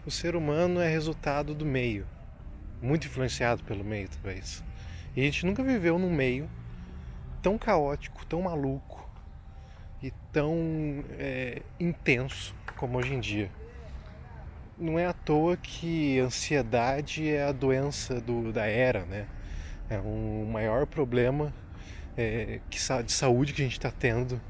O ser humano é resultado do meio, muito influenciado pelo meio, talvez. E a gente nunca viveu num meio tão caótico, tão maluco e tão intenso como hoje em dia. Não é à toa que ansiedade é a doença da era, né? É um maior problema de saúde que a gente está tendo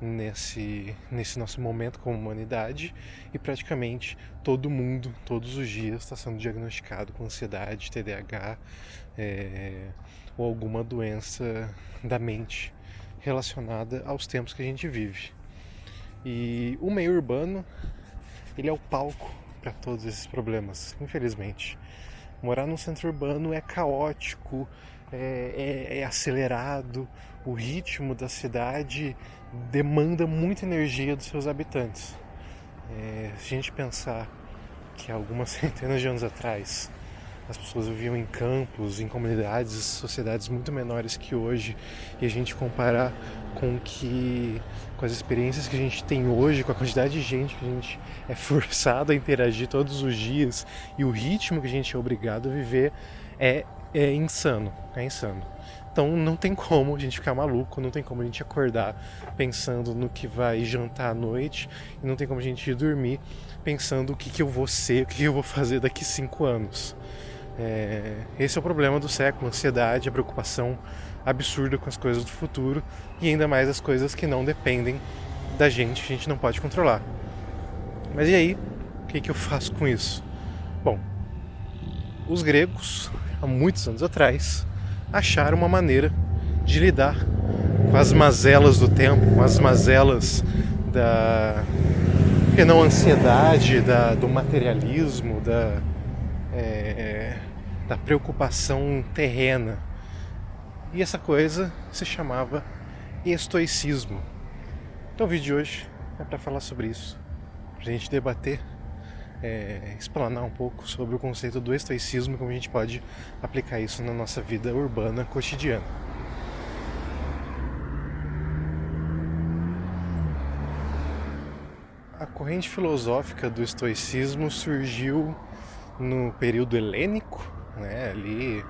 nesse nosso momento como humanidade, e praticamente todo mundo, todos os dias, está sendo diagnosticado com ansiedade, TDAH, ou alguma doença da mente relacionada aos tempos que a gente vive. E o meio urbano, ele é o palco para todos esses problemas, infelizmente. Morar num centro urbano é caótico, é acelerado, o ritmo da cidade demanda muita energia dos seus habitantes. Se a gente pensar que algumas centenas de anos atrás as pessoas viviam em campos, em comunidades, sociedades muito menores que hoje, e a gente comparar com as experiências que a gente tem hoje, com a quantidade de gente que a gente é forçado a interagir todos os dias e o ritmo que a gente é obrigado a viver, é insano, é insano. Então não tem como a gente ficar maluco, não tem como a gente acordar pensando no que vai jantar à noite, e não tem como a gente ir dormir pensando o que eu vou ser, o que eu vou fazer daqui 5 anos. Esse é o problema do século: a ansiedade, a preocupação absurda com as coisas do futuro, e ainda mais as coisas que não dependem da gente, que a gente não pode controlar. Mas e aí, o que eu faço com isso? Bom, os gregos, há muitos anos atrás, acharam uma maneira de lidar com as mazelas do tempo, com as mazelas da que não ansiedade, do materialismo, da preocupação terrena. E essa coisa se chamava estoicismo. Então o vídeo de hoje é para falar sobre isso, para a gente debater, explanar um pouco sobre o conceito do estoicismo e como a gente pode aplicar isso na nossa vida urbana cotidiana. A corrente filosófica do estoicismo surgiu no período helênico, né, ali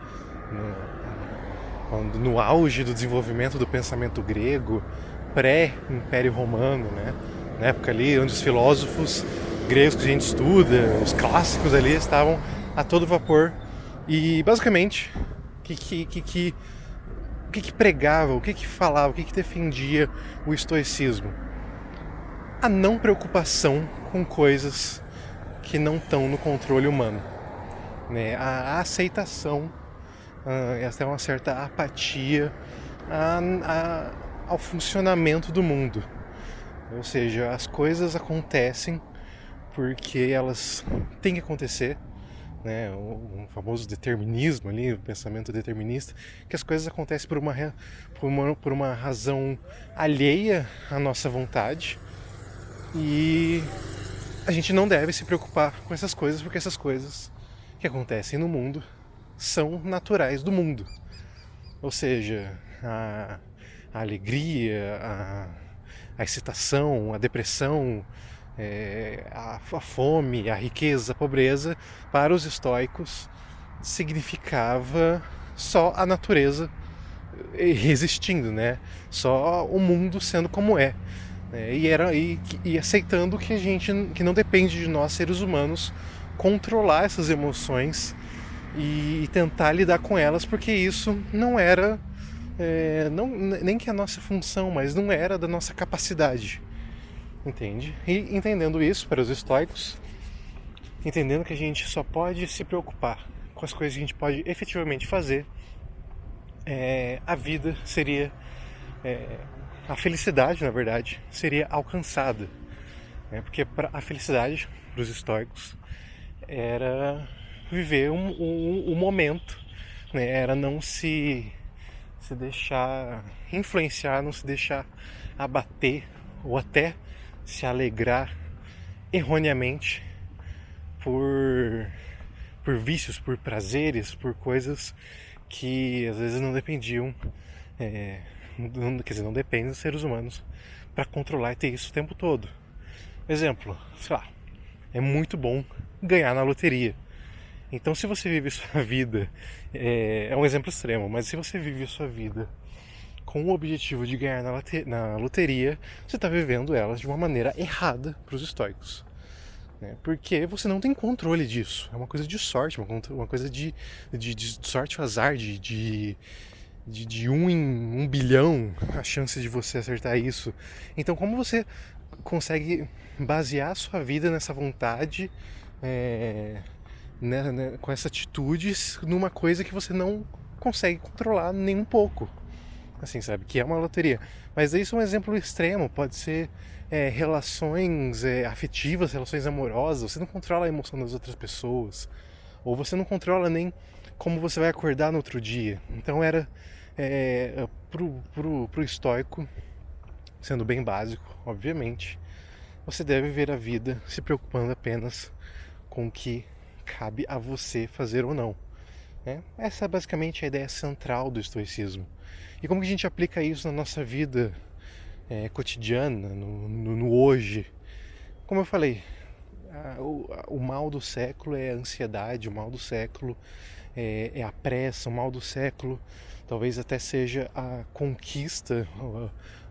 no auge do desenvolvimento do pensamento grego, pré-Império Romano, né, na época ali onde os filósofos gregos que a gente estuda, os clássicos ali, estavam a todo vapor. E basicamente o que pregava, o que falava, o que defendia o estoicismo? A não preocupação com coisas que não estão no controle humano, né? A aceitação, essa é uma certa apatia ao funcionamento do mundo. Ou seja, as coisas acontecem porque elas têm que acontecer, né? O famoso determinismo ali, o pensamento determinista, que as coisas acontecem por uma razão alheia à nossa vontade, e a gente não deve se preocupar com essas coisas, porque essas coisas que acontecem no mundo são naturais do mundo. Ou seja, a alegria, a excitação, a depressão, a fome, a riqueza, a pobreza, para os estoicos significava só a natureza existindo, né? Só o mundo sendo como é. E aceitando que não depende de nós, seres humanos, controlar essas emoções e tentar lidar com elas, porque isso não era nem que a nossa função, mas não era da nossa capacidade, entende? E entendendo isso para os estoicos, entendendo que a gente só pode se preocupar com as coisas que a gente pode efetivamente fazer, a vida seria, a felicidade, na verdade, seria alcançada, né? Porque a felicidade para os estoicos era viver um momento, né? Era não se deixar influenciar, não se deixar abater ou até se alegrar erroneamente por vícios, por prazeres, por coisas que às vezes não dependiam, não dependem dos seres humanos para controlar e ter isso o tempo todo. Exemplo, sei lá, é muito bom ganhar na loteria. Então, se você vive sua vida, é um exemplo extremo, mas se você vive sua vida com o objetivo de ganhar na loteria, você está vivendo elas de uma maneira errada para os estoicos. Né? Porque você não tem controle disso. É uma coisa de sorte, uma coisa de sorte ou azar, de 1 em 1 bilhão a chance de você acertar isso. Então, como você consegue basear a sua vida nessa vontade, com essas atitudes, numa coisa que você não consegue controlar nem um pouco? Assim, sabe? Que é uma loteria. Mas isso é um exemplo extremo. Pode ser relações afetivas, relações amorosas. Você não controla a emoção das outras pessoas. Ou você não controla nem como você vai acordar no outro dia. Então era pro estoico, sendo bem básico, obviamente, você deve ver a vida se preocupando apenas com o que cabe a você fazer ou não. Né? Essa é basicamente a ideia central do estoicismo. E como que a gente aplica isso na nossa vida cotidiana, no hoje? Como eu falei, o mal do século é a ansiedade, o mal do século é a pressa, o mal do século talvez até seja a conquista,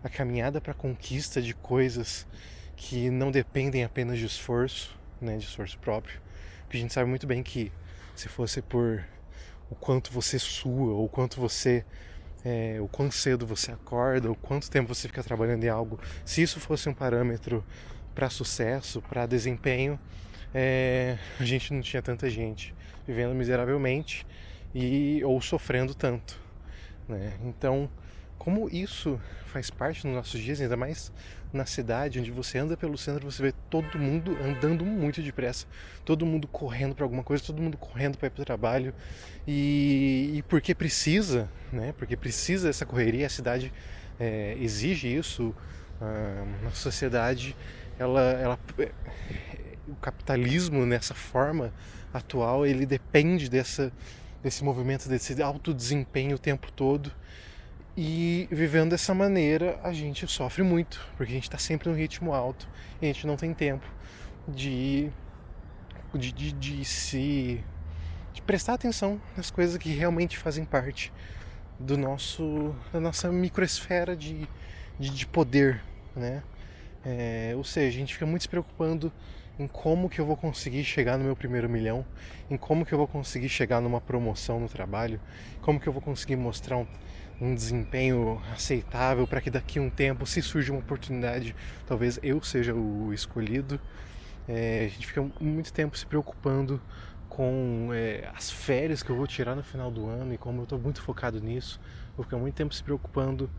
a caminhada para a conquista de coisas que não dependem apenas de esforço, né, de esforço próprio. Porque a gente sabe muito bem que se fosse por o quanto você sua, ou o quão cedo você acorda, o quanto tempo você fica trabalhando em algo, se isso fosse um parâmetro para sucesso, para desempenho, a gente não tinha tanta gente vivendo miseravelmente ou sofrendo tanto, né? Então, como isso faz parte dos nossos dias, ainda mais na cidade, onde você anda pelo centro, você vê todo mundo andando muito depressa, todo mundo correndo para alguma coisa, todo mundo correndo para ir para o trabalho, e porque precisa, né? Porque precisa dessa correria, a cidade exige isso, a sociedade, o capitalismo nessa forma atual, ele depende desse movimento, desse alto desempenho o tempo todo. E vivendo dessa maneira, a gente sofre muito, porque a gente está sempre no ritmo alto e a gente não tem tempo de prestar atenção nas coisas que realmente fazem parte da nossa microesfera de poder, né? Ou seja, a gente fica muito se preocupando em como que eu vou conseguir chegar no meu primeiro milhão, em como que eu vou conseguir chegar numa promoção no trabalho, como que eu vou conseguir mostrar um desempenho aceitável para que daqui a um tempo, se surge uma oportunidade, talvez eu seja o escolhido. A gente fica muito tempo se preocupando com as férias que eu vou tirar no final do ano, e como eu estou muito focado nisso, vou ficar muito tempo se preocupando.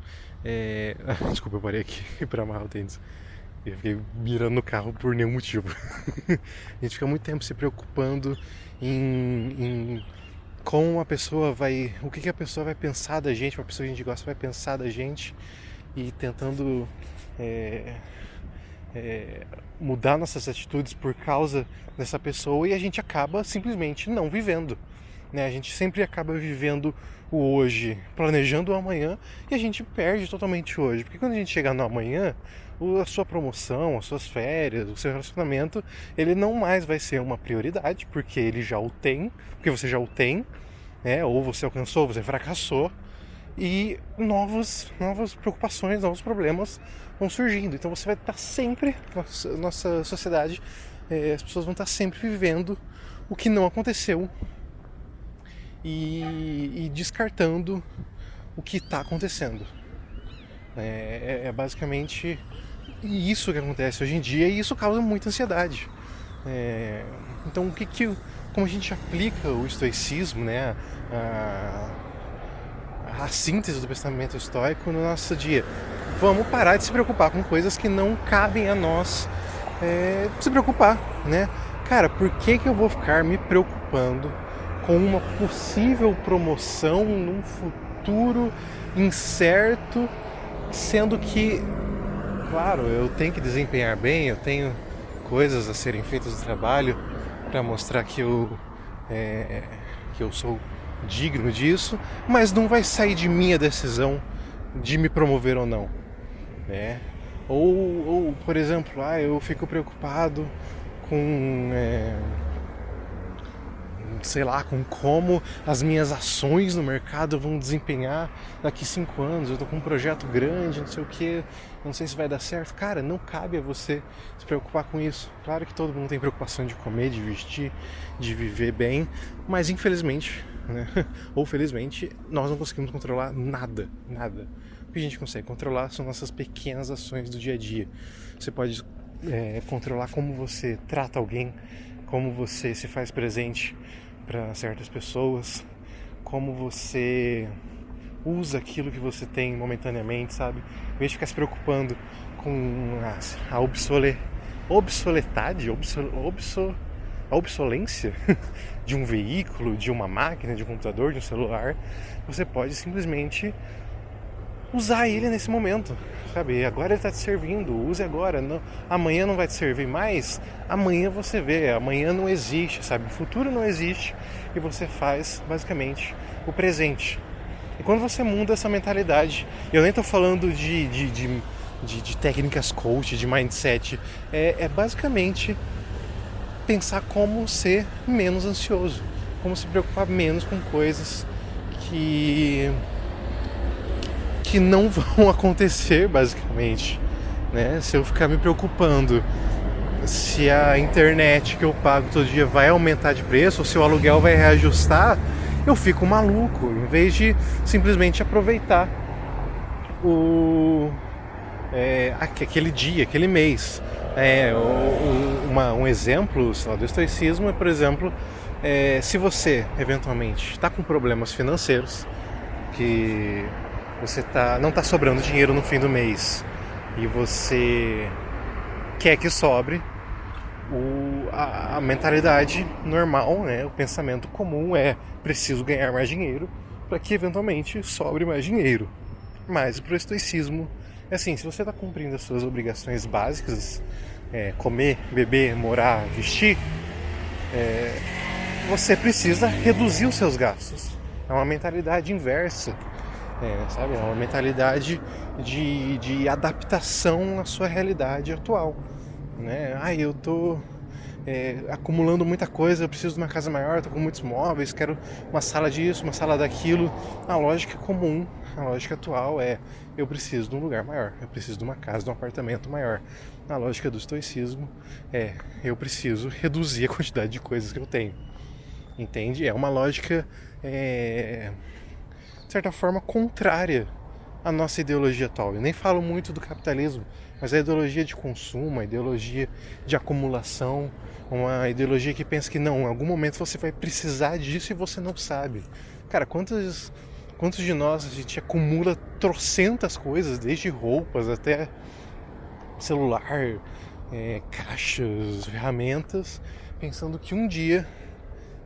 Desculpa, eu parei aqui para amarrar o tênis. Eu fiquei mirando no carro por nenhum motivo. A gente fica muito tempo se preocupando em como a pessoa vai... O que a pessoa vai pensar da gente, uma pessoa que a gente gosta vai pensar da gente, e tentando mudar nossas atitudes por causa dessa pessoa, e a gente acaba simplesmente não vivendo. Né? A gente sempre acaba vivendo o hoje, planejando o amanhã, e a gente perde totalmente o hoje. Porque quando a gente chegar no amanhã, a sua promoção, as suas férias, o seu relacionamento, ele não mais vai ser uma prioridade, porque ele já o tem, porque você já o tem, né? Ou você alcançou, ou você fracassou, e novas preocupações, novos problemas vão surgindo. Então você vai estar sempre, nossa sociedade, as pessoas vão estar sempre vivendo o que não aconteceu e descartando o que está acontecendo. É basicamente isso que acontece hoje em dia, e isso causa muita ansiedade. Então, como a gente aplica o estoicismo, né, a síntese do pensamento estoico no nosso dia? Vamos parar de se preocupar com coisas que não cabem a nós se preocupar, né? Cara, por que eu vou ficar me preocupando com uma possível promoção num futuro incerto, sendo que, claro, eu tenho que desempenhar bem, eu tenho coisas a serem feitas no trabalho para mostrar que eu sou digno disso, mas não vai sair de mim a decisão de me promover ou não, né? Ou por exemplo, eu fico preocupado com sei lá, com como as minhas ações no mercado vão desempenhar daqui 5 anos, eu tô com um projeto grande, não sei o que, não sei se vai dar certo. Cara, não cabe a você se preocupar com isso. Claro que todo mundo tem preocupação de comer, de vestir, de viver bem, mas infelizmente, né, ou felizmente, nós não conseguimos controlar nada. O que a gente consegue controlar são nossas pequenas ações do dia a dia. Você pode controlar como você trata alguém, como você se faz presente para certas pessoas, como você usa aquilo que você tem momentaneamente, sabe? Em vez de ficar se preocupando com a a obsolência de um veículo, de uma máquina, de um computador, de um celular, você pode simplesmente usar ele nesse momento, sabe? Agora ele está te servindo, use agora. Não, amanhã não vai te servir mais, amanhã você vê, amanhã não existe, sabe? O futuro não existe e você faz basicamente o presente. E quando você muda essa mentalidade, eu nem estou falando de técnicas coach, de mindset, é basicamente pensar como ser menos ansioso, como se preocupar menos com coisas que não vão acontecer, basicamente, né? Se eu ficar me preocupando se a internet que eu pago todo dia vai aumentar de preço ou se o aluguel vai reajustar, eu fico maluco, em vez de simplesmente aproveitar aquele dia, aquele mês. Um exemplo, sei lá, do estoicismo é, por exemplo, se você eventualmente está com problemas financeiros, que você não está sobrando dinheiro no fim do mês e você quer que sobre, a mentalidade normal, né, o pensamento comum é: preciso ganhar mais dinheiro para que eventualmente sobre mais dinheiro. Mas para o estoicismo é assim: se você está cumprindo as suas obrigações básicas, comer, beber, morar, vestir, você precisa reduzir os seus gastos. É uma mentalidade inversa. Sabe? É uma mentalidade de adaptação à sua realidade atual, né? Eu tô acumulando muita coisa, eu preciso de uma casa maior, tô com muitos móveis, quero uma sala disso, uma sala daquilo. A lógica comum, a lógica atual eu preciso de um lugar maior, eu preciso de uma casa, de um apartamento maior. A lógica do estoicismo eu preciso reduzir a quantidade de coisas que eu tenho, entende? É uma lógica de certa forma contrária à nossa ideologia atual. Eu nem falo muito do capitalismo, mas a ideologia de consumo, a ideologia de acumulação, uma ideologia que pensa que não, em algum momento você vai precisar disso e você não sabe. Cara, quantos de nós a gente acumula trocentas coisas, desde roupas até celular, caixas, ferramentas, pensando que um dia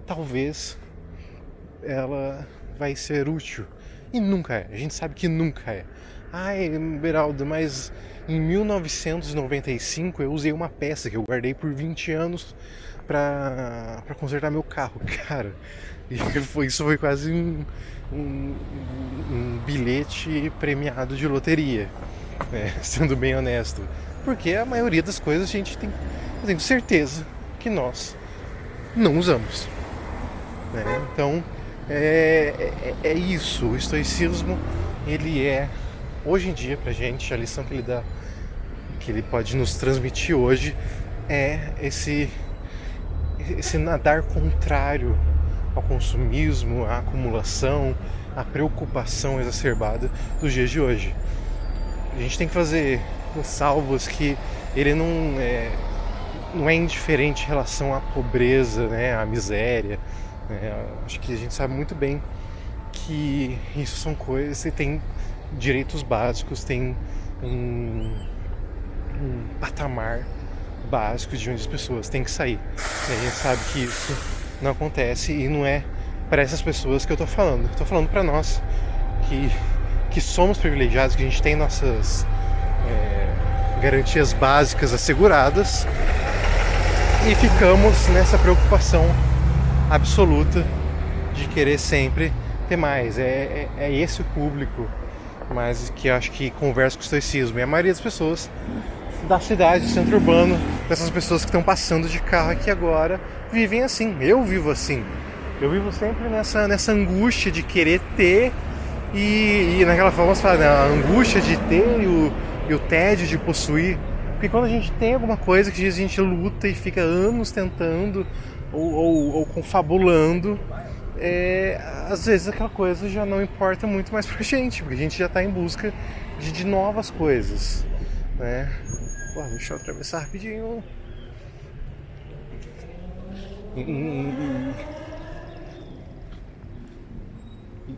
talvez ela vai ser útil. E nunca é, a gente sabe que nunca é. Beraldo, mas em 1995 eu usei uma peça que eu guardei por 20 anos pra consertar meu carro. Cara, isso foi quase um bilhete premiado de loteria, sendo bem honesto. Porque a maioria das coisas eu tenho certeza que nós não usamos, né? Então é isso. O estoicismo, ele hoje em dia pra gente, a lição que ele dá, que ele pode nos transmitir hoje, é esse nadar contrário ao consumismo, à acumulação, à preocupação exacerbada dos dias de hoje. A gente tem que fazer salvos que ele não é indiferente em relação à pobreza, né, à miséria. Acho que a gente sabe muito bem que isso são coisas, você tem direitos básicos, tem um patamar básico de onde as pessoas têm que sair. E a gente sabe que isso não acontece e não é para essas pessoas que eu tô falando. Eu tô falando para nós que somos privilegiados, que a gente tem nossas garantias básicas asseguradas e ficamos nessa preocupação absoluta de querer sempre ter mais. É esse o público, mas que eu acho que conversa com o estoicismo. E a maioria das pessoas da cidade, do centro urbano, dessas pessoas que estão passando de carro aqui agora, vivem assim. Eu vivo assim. Eu vivo sempre nessa angústia de querer ter e naquela famosa frase, né? A angústia de ter e o tédio de possuir. Porque quando a gente tem alguma coisa que a gente luta e fica anos tentando ou confabulando, às vezes aquela coisa já não importa muito mais pra gente, porque a gente já está em busca de novas coisas, né? Pô, deixa eu atravessar rapidinho.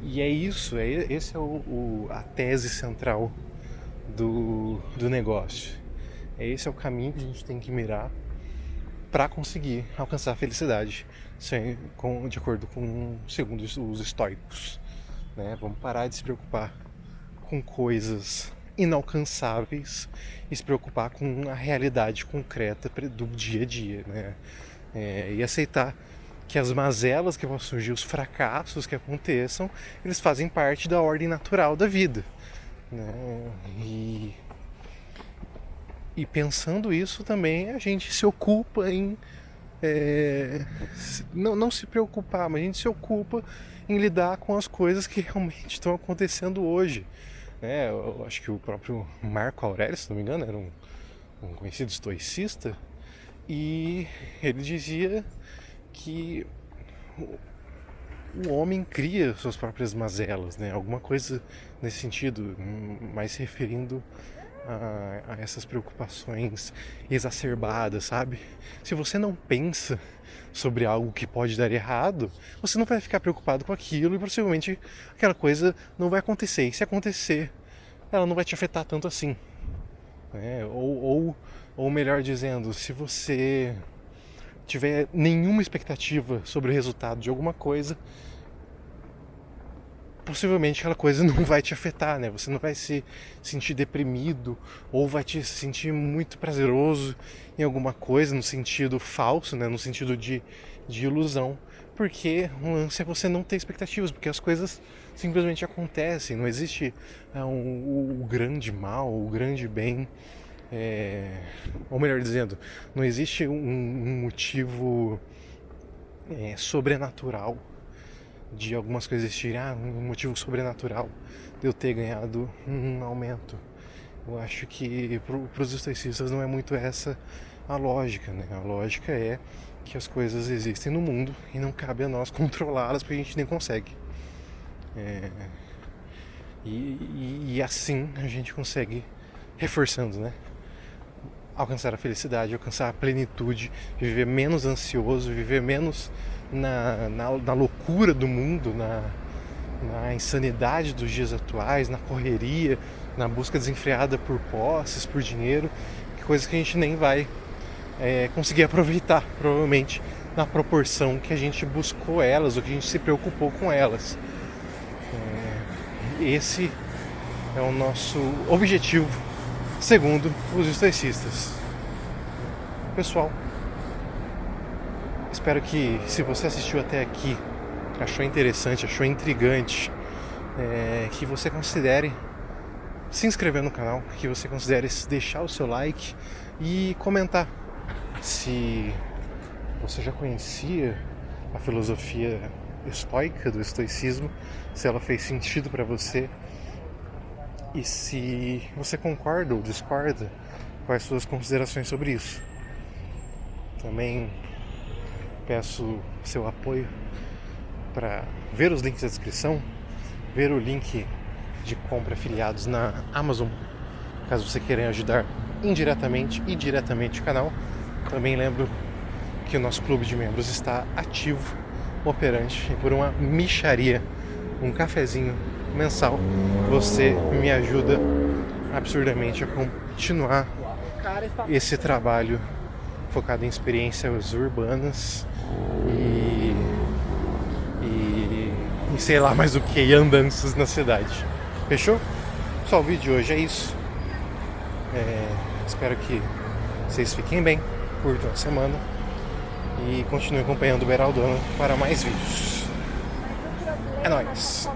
E é isso, esse é a tese central do negócio. Esse é o caminho que a gente tem que mirar para conseguir alcançar a felicidade, de acordo com, segundo os estoicos, né? Vamos parar de se preocupar com coisas inalcançáveis e se preocupar com a realidade concreta do dia a dia, né? E aceitar que as mazelas que vão surgir, os fracassos que aconteçam, eles fazem parte da ordem natural da vida, né? E pensando isso também, a gente se ocupa em não se preocupar, mas a gente se ocupa em lidar com as coisas que realmente estão acontecendo hoje. Eu acho que o próprio Marco Aurélio, se não me engano, era um conhecido estoicista, e ele dizia que o homem cria suas próprias mazelas, né? Alguma coisa nesse sentido, mais se referindo a essas preocupações exacerbadas, sabe? Se você não pensa sobre algo que pode dar errado, você não vai ficar preocupado com aquilo e possivelmente aquela coisa não vai acontecer. E se acontecer, ela não vai te afetar tanto assim, né? Ou melhor dizendo, se você tiver nenhuma expectativa sobre o resultado de alguma coisa, possivelmente aquela coisa não vai te afetar, né? Você não vai se sentir deprimido ou vai te sentir muito prazeroso em alguma coisa no sentido falso, né? No sentido de ilusão, porque o lance é você não ter expectativas, porque as coisas simplesmente acontecem, não existe o grande mal, o grande bem, ou melhor dizendo, não existe um motivo sobrenatural de algumas coisas existirem, um motivo sobrenatural de eu ter ganhado um aumento. Eu acho que para os estoicistas não é muito essa a lógica, né? A lógica é que as coisas existem no mundo e não cabe a nós controlá-las, porque a gente nem consegue. E assim a gente consegue, reforçando, né? Alcançar a felicidade, alcançar a plenitude, viver menos ansioso, viver menos na loucura do mundo, na insanidade dos dias atuais, na correria, na busca desenfreada por posses, por dinheiro, coisas que a gente nem vai conseguir aproveitar, provavelmente, na proporção que a gente buscou elas, ou que a gente se preocupou com elas. Esse é o nosso objetivo, segundo os estoicistas. Pessoal, espero que, se você assistiu até aqui, achou interessante, achou intrigante, que você considere se inscrever no canal, que você considere deixar o seu like e comentar se você já conhecia a filosofia estoica, do estoicismo, se ela fez sentido para você e se você concorda ou discorda, quais suas considerações sobre isso. Também peço seu apoio para ver os links da descrição, ver o link de compra afiliados na Amazon, caso você queira ajudar indiretamente e diretamente o canal. Também lembro que o nosso clube de membros está ativo, operante, e por uma mixaria, um cafezinho mensal, você me ajuda absurdamente a continuar esse trabalho focado em experiências urbanas e sei lá mais o que, andanças na cidade. Fechou? Só o vídeo de hoje é isso. Espero que vocês fiquem bem, curtam a semana e continuem acompanhando o Beraldona para mais vídeos. É nóis!